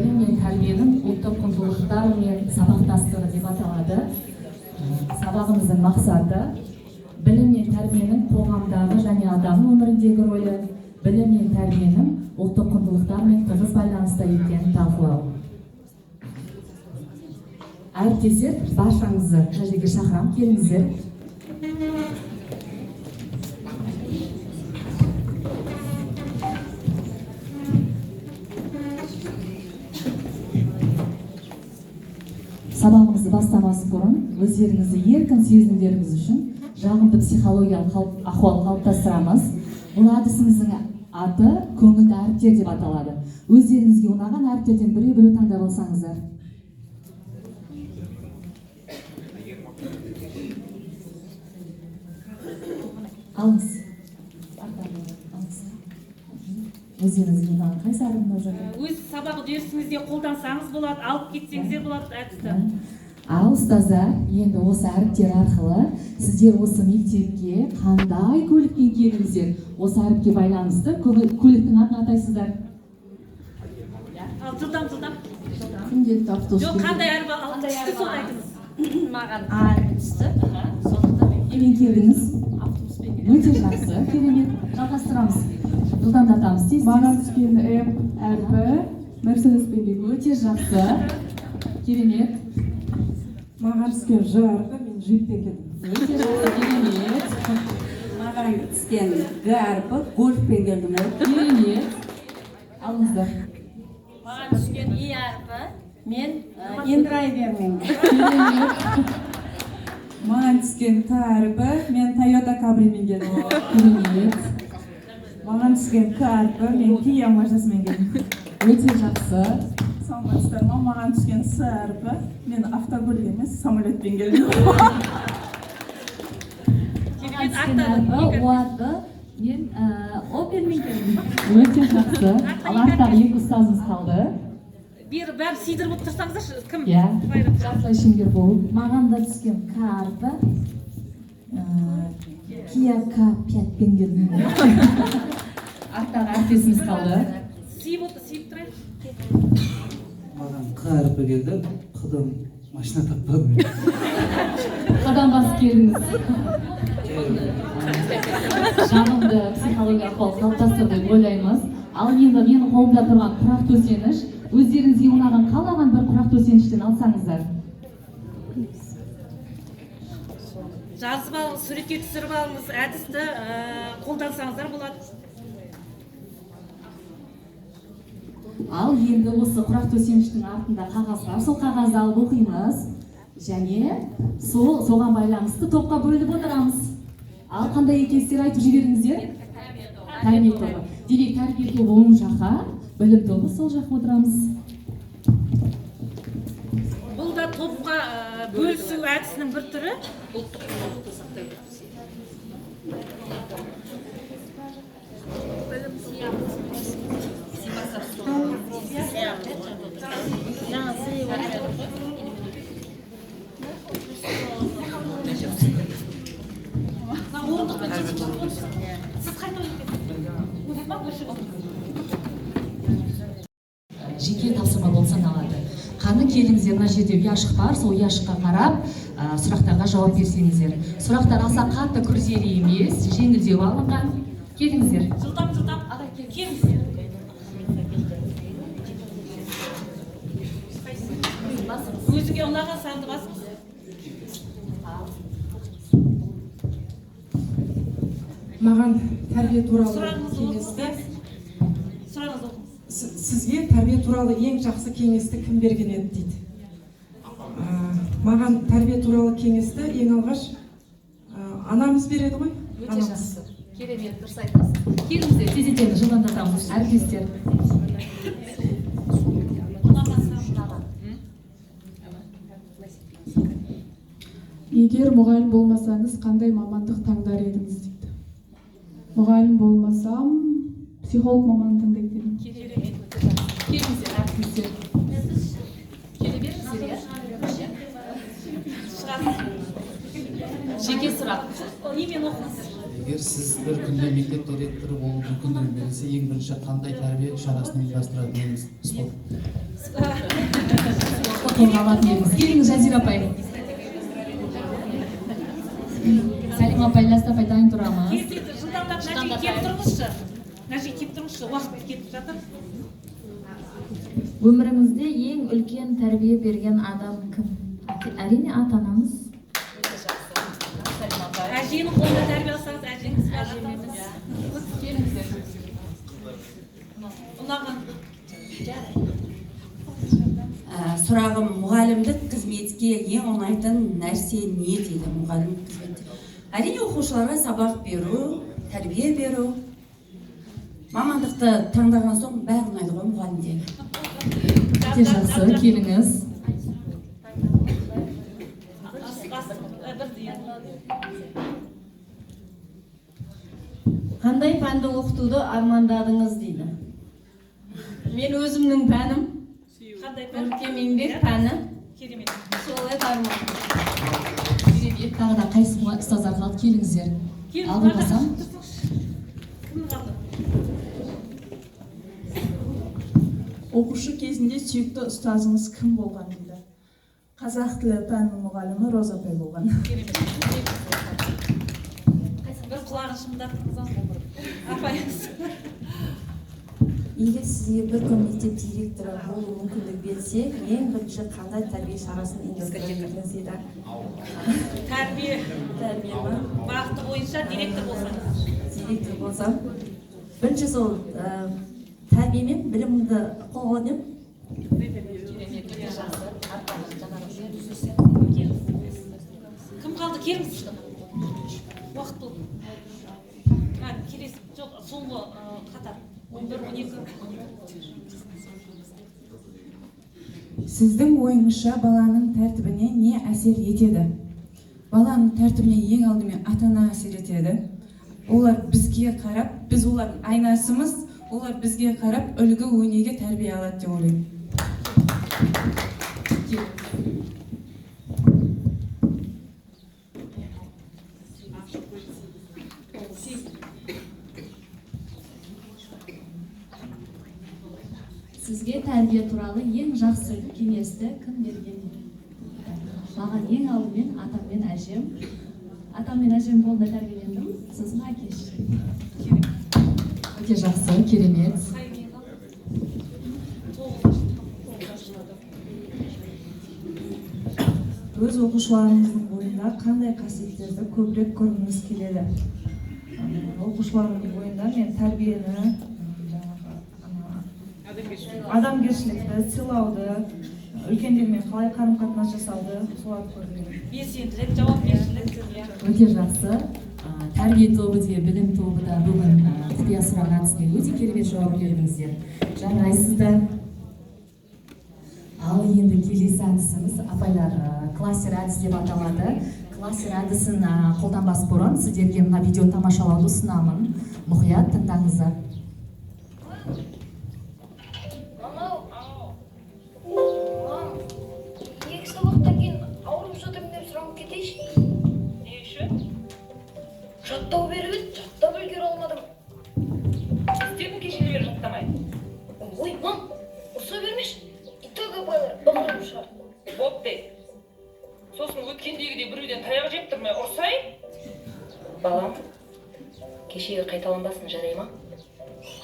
Білім мен тәрбиенің ұлттық құндылықтар мен сабақтастығы деп аталады. Сабағымыздың мақсаты білім мен тәрбиенің қоғамдағы және адам өміріндегі рөлі, білім мен тәрбиенің ұлттық құндылықтармен тығыз байланыста екенін талқылау. Әріптестер, баршаңызды жерге шақырамын, келіңіздер. Сабағымызды бастамас бұрын өздеріңізді еркін сезінулеріңіз үшін жағымды психологиялық ахуал қалыптастырамыз. Бұл әдісіміздің аты көңілді әріптер деп аталады. Өздеріңізге ұнаған әріптерден біреу таңдап алсаңыздар. Алыңыз. Өздеріңізге ұнаған қайсы әріп жатыр? Өз сабақ үдерісіңізде қолдансаңыз болады, алып кетсеңіздер болады әдісті. Ал ұстаздар, енді осы әріптер арқылы сіздер осы мектепке қандай көлікпен келдіңіздер? Осы әріпке байланысты көліктің атын атайсыздар. Ал жылдам. Күнделікті автобус. Жоқ, қандай әріп алып түсті соны айтыңыз. Маған әріп түсті. Сондықтан немен келдіңіз? Автобуспен келдім. Өте жақсы, керемет. Жалғастырамыз. Жылдамдатамыз. Маған түскен әрпі Мерседеспен келдім. Өте жақсы. Керемет. Маған түскен Ж әрпі мен Жиппен келдім. Өте жақсы, керемет. маған түскен Г әрпі Гольфпен келдім. Керемет. Алыңыздар. Маған түскен И әрпі мен Индрайвермен. Керемет. Маған түскен Т әрпі мен Toyota Camryмен келдім. Керемет. Маған түскен К әрпі мен Kia машинасымен келдім. Өте жақсы. Саламатсыздар ма? Маған түскен С әрпі мен автокөлік емес, самолетпен келдім. Керемет аттады. Уатты. Мен Opelмен келдім. Өте жақсы. Ал арттағы екі ұстазымыз қалды. Бәрі сидырып тұрсаңыздар, кім? Иә, жартылай шеңбер болып. Маған да түскен К әрпі Kia K5-пен келдім. Арттағы әріптесіміз қалды. Сиып тұрайын. Маған Қ әрпі келді, Қыдан машина таппадым. Қадам басып келдіңіз. Жағымды психологиялық ахуал қалыптастырды деп ойлаймыз. Ал енді менің қолымда тұрған құрақ төсеніш, өздеріңізге ұнаған қалаған бір құрақ төсеніштен алсаңыздар. Жазып алыңыз, суретке түсіріп алыңыз, әдісті қолдансаңыздар болады. Ал енді осы құрақ төсеніштің артында қағаз бар, сол қағазды алып оқимыз. Және соған байланысты топқа бөліп отырамыз. Ал қандай екенсіздер айтып жіберіңіздер? Тәрбие тобы. Демек тәрбие тобы оң жаққа, білім тобы сол жаққа отырамыз. Бұл да топқа бөлісу әдісінің бір түрі. Жеке тапсырма болып саналады. Қаны келіңіздер, мына жерде ұяшық бар, сол ұяшыққа қарап сұрақтарға жауап берсеңіздер. Сұрақтар аса қатты күрделі емес, жеңілдеу алынған. Келіңіздер. Жылдам. Келіңіздер. Өзіңе ұнаған санды басыңыз. Маған тәрбие туралы Сұрағыңызды кеңесті, оқыңыз. Сұрағыңызды оқыңыз. сізге тәрбие туралы ең жақсы кеңесті кім берген еді дейді. Маған тәрбие туралы кеңесті ең алғаш анамыз береді ғой. Өте жақсы. Керемет, дұрыс айтасыз. Келіңіздер, тездетеміз, жылдамдатамыз. Әріптестер. Егер мұғалім болмасаңыз, қандай мамандық таңдар едіңіз дейді. Мұғалім болмасам, психолог мамандығын таңдар едім. Келіңіздер, әріптестер. Келе беріңіздер, иә? Жеке сұрақ. Немен оқыңыз? Егер сіз бір күнде мектеп директоры болу мүмкіндігін берілсе, ең бірінші қандай тәрбие шарасын ұйымдастырар едіңіз? қолға алатын едіңіз. Келіңіз, Жазира апай. Сәлима апай, Ләззат апай дайын тұрамыз. Жылдамдап мына жерге келіп тұрыңызшы. Мына жерге келіп тұрыңызшы. Уақыт кетіп жатыр. Өміріңізде ең үлкен тәрбие берген адам кім? Әрине ата-анамыз. Әженің қолында тәрбие алсаңыз, әжеңіз ұнаған. Сұрағым, мұғалімдік қызметке ең ұнайтын нәрсе не дейді мұғалім қызметте? Әрине оқушыларға сабақ беру, тәрбие беру. Мамандықты таңдаған соң бәрі ұнайды ғой мұғалімдегі. Өте жақсы, келіңіз. Қандай пәнді оқытуды армандадыңыз дейді. Мен өзімнің пәнім, Қандай көркем еңбек пәні, керемет. сол еді арман. Керемет, тағы да қайсы ұстаздар қалды, келіңіздер. Ал болмасам. Оқушы кезінде сүйікті ұстазыңыз кім болған дейді? Қазақ тілі пәнінің мұғалімі Роза апай болған. Бір құлағын шымдаттыңыз апайыңыз. Егер сізге бір күн мектеп директоры болу мүмкіндік берсе, ең бірінші қандай тәрбие шарасын енгізгіңіз дейді? Тәрбие Тәрбие ма? бағыты бойынша директор болсаңыз. Директор болсам, бірінші сол тәрбиемен білімді қолданып, Кім қалды? Келіңіз. Уақыт болды. Келесі, жоқ, соңғы қатар. 11-12. Сіздің ойыңызша баланың тәртібіне не әсер етеді? Баланың тәртібіне ең алдымен ата-ана әсер етеді. Олар бізге қарап, біз олардың айнасымыз, олар бізге қарап, үлгі өнеге тәрбие алады деп ойлаймын. Сізге тәрбие туралы ең жақсы кеңесті кім берген? Маған ең алдымен атам мен әжем. Атам мен әжем қолында тәрбиелендім, сосын әкеш. Өте жақсы, керемет. Өз оқушыларыңыздың бойында қандай қасиеттерді көбірек көргіңіз келеді? Оқушыларымның бойында мен тәрбиені, адамгершілікті, сыйлауды, үлкендермен қалай қарым-қатынас жасауды соларды көргім. Белсенділік, жауапкершілік. Өте жақсы. Тәрбие тобы де, білім тобы да бүгін құпия сұрақ әдісіне өте керемет жауап бердіңіздер. Жарайсыздар. Ал енді келесі әдісіміз апайлар классер әдіс деп аталады. Классер әдісін қолданбас бұрын сіздерге мына видеоны тамашалауды ұсынамын. Мұқият тыңдаңыздар. Екі сабақтан кейін ауырып жатырмын деп сұрап кетейінші. Не үшін? Жаттау беріп еді, жаттап үлгере алмадым. Сіздердің кешелі бері жаттамайды. Ой, мам, ұрса бермеші. Итак апайлар ұрып шығар. Бопты. Сосын өткендегідей біреуден таяқ жеп тұрмай ұрсайын? Балам, кешегі қайталанбасын, жарай ма?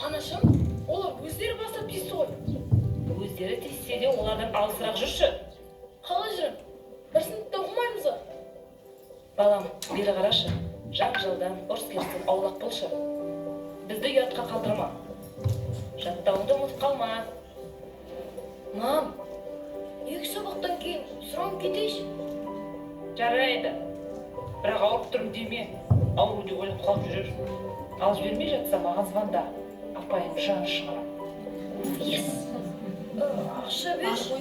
Анашым, олар өздері бастап тиісті ғой. Өздері тиіссе де олардан алысырақ жүрші. Қалай жүрем? Бір сыныпта оқымаймыз ба? Балам, бері қарашы. Жақ-жалдан, ұрыс-керістен аулақ болшы. Бізді ұятқа қалдырма. Жаттауыңды ұмытып қалма. Мам, екі сабақтан кейін сұрап кетейінші. Жарайды. Бірақ ауырып тұрмын деме. Ауру деп ойлап қалып жүрер. Ал жібермей жатса маған звонда. Апайым жаны шығарады. Ес. Ақша берші.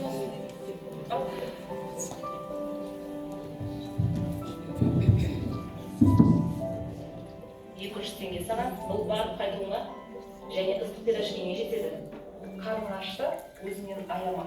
200 теңге саған, бұл барып қайтуыңа және ыстық пирожкиіңе жетеді. Қарның ашса, өзіңнен аяма.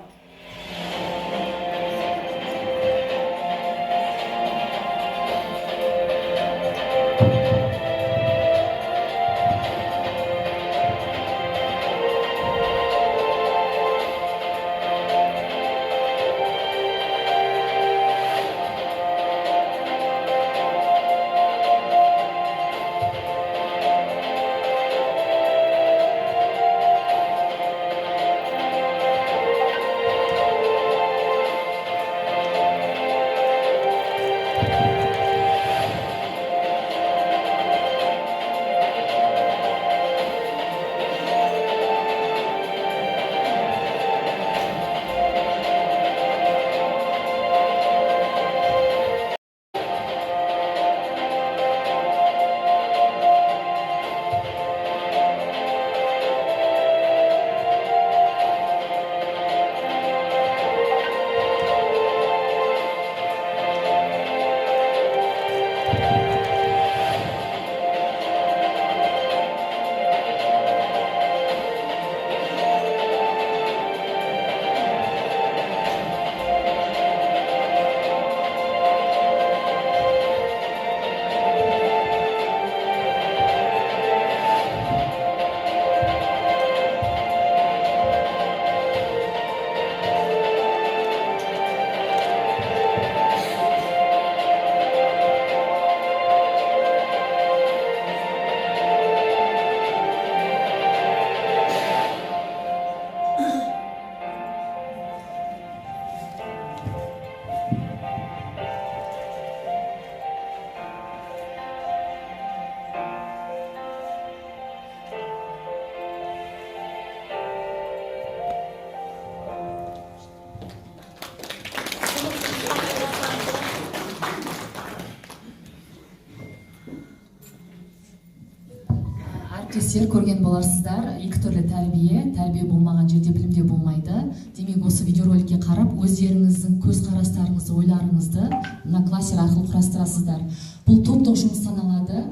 әріптестер, көрген боларсыздар, екі түрлі тәрбие болмаған жерде білімде болмайды. Демек, осы видеороликке қарап, өздеріңіздің көзқарастарыңызды, ойларыңызды мына кластер арқылы құрастырасыздар. Бұл топтық жұмыс саналады.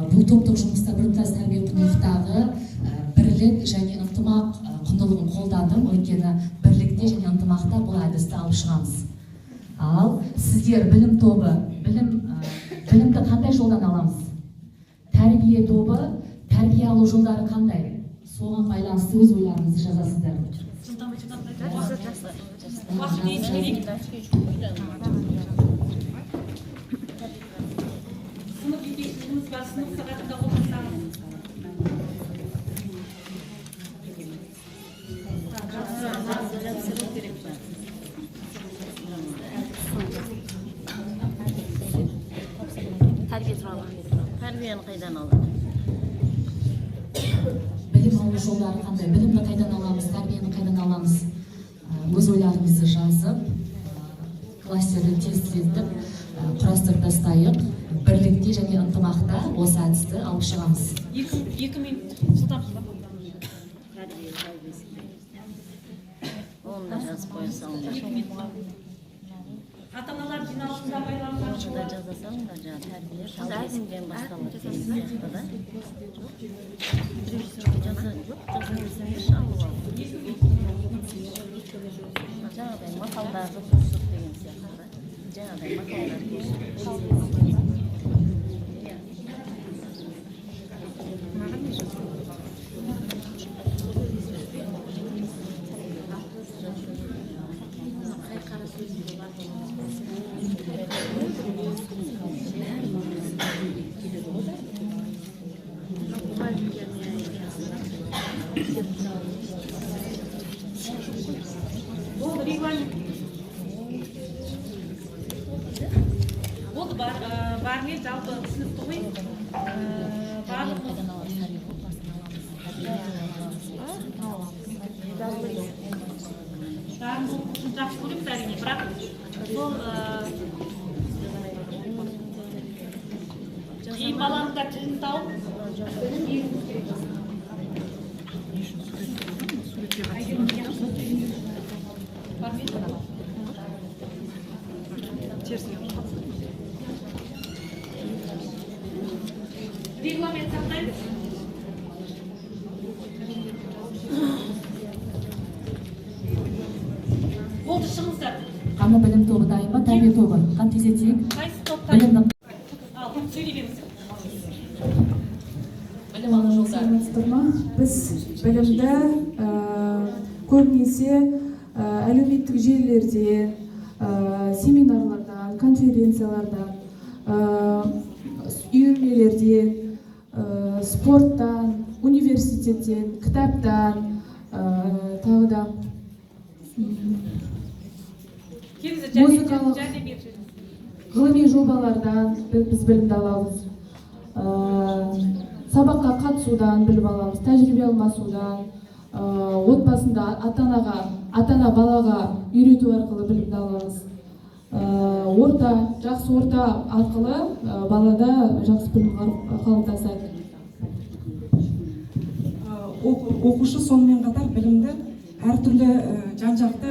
Бұл топтық жұмыста біртұтас тәрбие құндылықтағы бірлік және ынтымақ құндылығын қолдадым. Өйткені бірлікте және ынтымақта бұл әдісті алып шығамыз. Ал сіздер білім тобы, білімді қандай жолдан аламыз? Тәрбие тобы, тәрбие алу жолдары қандай? Соған байланысты өз ойларыңызды жазасыздар. Тәрбиені қайдан алады? Білім алу жолдары қандай? Білімді қайдан аламыз, тәрбиені қайдан аламыз? Өз ойларыңызды жазып, кластерді тестілетіп, құрастырып тастайық. Бірлікте және ынтымақта осы әдісті алып шығамыз. 2 минут жылдамшылап. Оны да жазып қойсаңдар. Ата-аналар жиналысында байланған Оны да жазасаңдар, тәрбие тәлімден басталады деген сияқты да. Жазыңыз алып алып. Жаңағыдай мақалдарды қосып деген сияқты да. Жаңағыдай мақалдар қосып. Болды бармен жалпы түсінікті ғой. Барлық жақсы көреміз әрине, бірақ сол қиын баланың да тілін тауып регламент сақтаймыз. Болды, шығыңыздар. Қаны білім тобы дайын ба, тәрбие тобы? Қан тез етейік. Қайсы топтар? Ал, сөйлей беріңіз. Білім алу жолдары. Біз білімді көбінесе әлеуметтік желілерде, семинарлардан, конференциялардан, үйірмелерден, спорттан, университеттен, кітаптан, тағы да музыкалық ғылыми жобалардан біз білімді аламыз. Сабаққа қатысудан біліп аламыз, тәжірибе алмасудан, отбасында ата-ана балаға үйрету арқылы білімді аламыз. Жақсы орта арқылы балада жақсы білім қалыптасады. Оқушы сонымен қатар білімді әртүрлі жан-жақты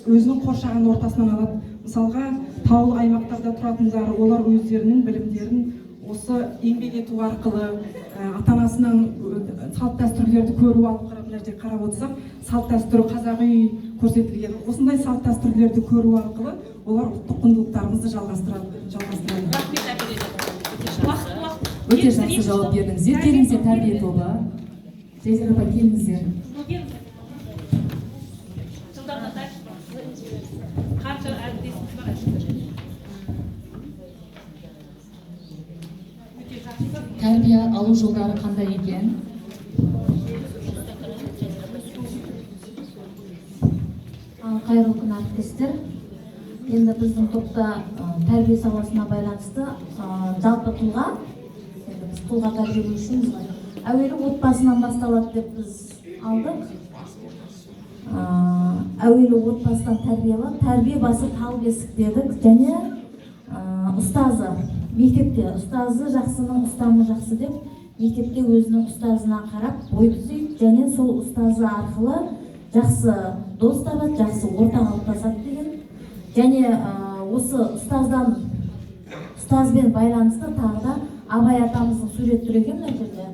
өзінің қоршаған ортасынан алады. Мысалға, таулы аймақтарда тұратындар, олар өздерінің білімдерін осы еңбек ету арқылы, ата-анасынан салт дәстүрлерді көру арқылы қарап отырсақ, салт дәстүрі қазақ үй көрсетілген. Осындай салт дәстүрлерді көру арқылы олар ұлттық құндылықтарымызды жалғастырады. Өте жақсы жауап бердіңіздер. Келіңіздер, тәрбие тобы. Жайсар апай, келіңіздер. Қанша әріптесіміз бар? Тәрбие алу жолдары қандай екен? Қайырлы күн әріптестер. Енді біздің топта тәрбие саласына байланысты жалпы тұлға, біз тұлға тәрбиелеушіміз ғой. Әуелі отбасынан басталады деп біз алдық. Әуелі отбасынан тәрбиелеп, тәрбие басы тал бесік дедік. Және ұстазы, мектепте ұстазы жақсының ұстамы жақсы деп мектепте өзінің ұстазына қарап бой түзейді және сол ұстазы арқылы жақсы дос табады, жақсы орта қалыптасады деген. Және осы ұстазбен байланысты тағы да Абай атамыздың сурет тұр екен мына жерде.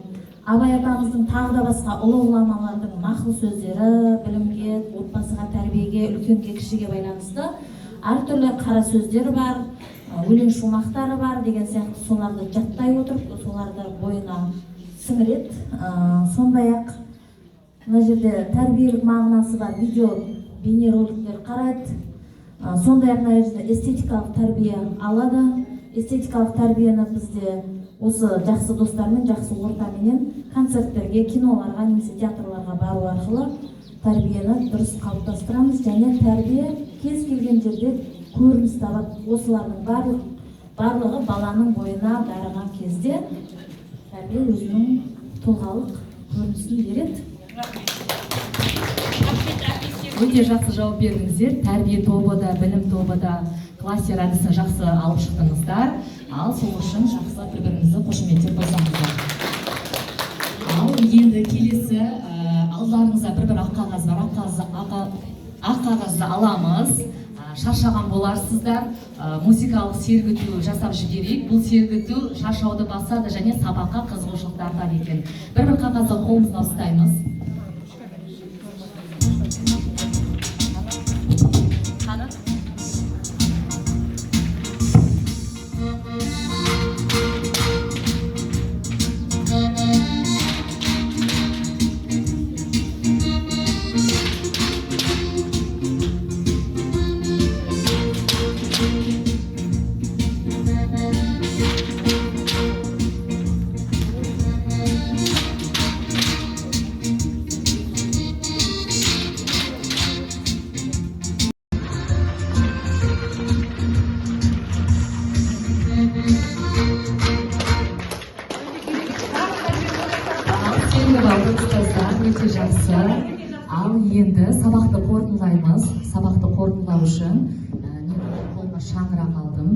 Абай атамыздың тағы да басқа ұлы ғұламалардың нақыл сөздері, білімге, отбасыға, тәрбиеге, үлкенге, кішіге байланысты әртүрлі қара сөздері бар, өлең шумақтары бар деген сияқты соларды жаттай отырып, соларды бойына сіңіреді. Сондай-ақ мына жерде тәрбиелік мағынасы бар видео бейнероликтер қарайды. Сондай-ақ мына жерде эстетикалық тәрбие алады. Эстетикалық тәрбиені бізде осы жақсы достармен, жақсы ортаменен концерттерге, киноларға, немесе театрларға бару арқылы тәрбиені дұрыс қалыптастырамыз. Және тәрбие кез келген жерде көрініс табады. Осылардың барлығы баланың бойына дарыған кезде тәрбие өзінің тұлғалық көрінісін береді. Өте жақсы жауап бердіңіздер. Тәрбие тобы да, білім тобы да кластер әдісін жақсы алып шықтыңыздар. Ал сол үшін жақсы бір-біріңізді қошеметтеп қойсаңыздар. Ал енді келесі алдарыңызда бір ақ қағаз бар. Ақ қағазды аламыз. Шаршаған боларсыздар. Музыкалық сергіту жасап жіберейік. Бұл сергіту шаршауды басады және сабаққа қызығушылық артады екен. Бір қағазды қолымызға ұстаймыз. Өте жақсы. Ал енді сабақты қорытындылаймыз. Сабақты қорытындылау үшін мен қолыма шаңырақ алдым.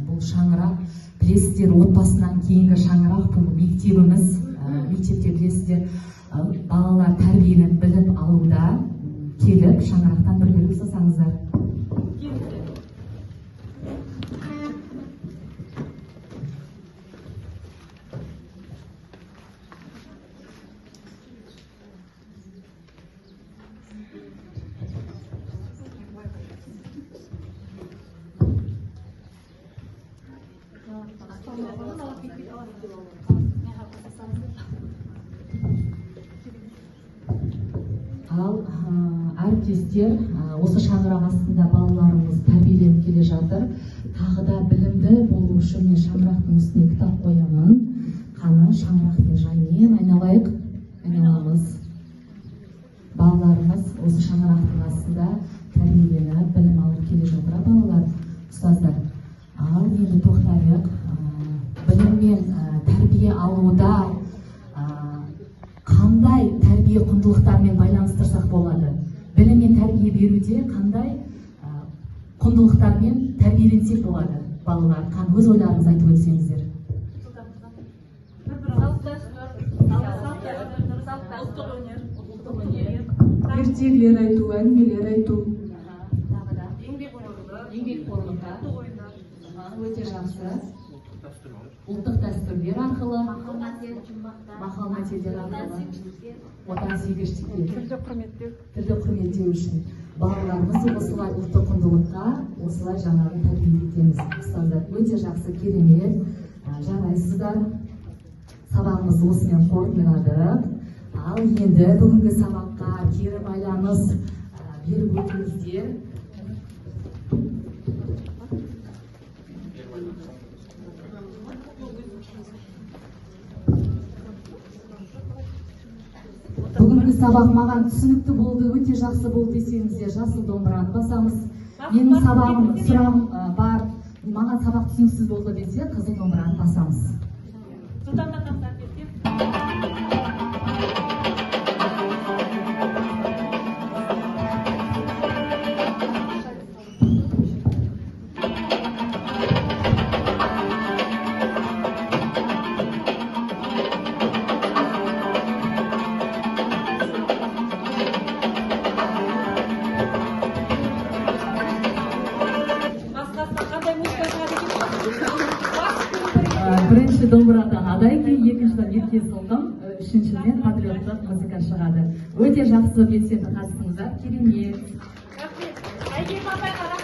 Бұл шаңырақ білесіздер, отбасынан кейінгі шаңырақ бұл мектебіміз. Мектепте білесіздер, балалар тәрбиені біліп алуда келіп шаңырақтан бір-бірін ұстасаңыздар. Ал әріптестер, осы шаңырақ астында балаларымыз тәрбиеленіп келе жатыр. Тағы да білімді болу үшін мен шаңырақтың үстіне кітап қоямын. Қаны шаңырақпен жаймен айналамыз. Балаларымыз осы шаңырақтың астында тәрбиеленіп білім алып келе жатыр балалар, ұстаздар. Ал енді тоқтайық. Білім мен тәрбие алуда қандай тәрбие құндылықтармен байланыстырсақ болады? Білім мен тәрбие беруде қандай құндылықтармен тәрбиеленсек болады? Балалар, өз ойларыңызды айтып өтсеңіздер. Ертегілер айту, әңгімелер айту. Еңбекқорлықта. Өте жақсы. Ұлттық дәстүрлер арқылы, мақал-мәтелдер арқылы, отансүйгіштікке, тілді құрметтеу үшін балаларымыз осылай ұлттық құндылыққа, осылай жаңағы тәрбие етеміз. Ұстаздар, өте жақсы, керемет, жарайсыздар. Сабағымызды осымен қорытындыладық. Ал енді бүгінгі сабаққа кері байланыс беріп өтіңіздер. Бүгінгі сабақ маған түсінікті болды, өте жақсы болды десеңіздер, жасыл домбыраны басамыз. Менің сабағым, сұрағым бар, маған сабақ түсініксіз болды десе, қызыл домбыраны басамыз. домбырадан адай күй, екіншіден ерке сылқым, үшіншіден патриоттық музыка шығады. Өте жақсы белсенді қатыстыңыздар, керемет. Рахмет. Әйгерім апай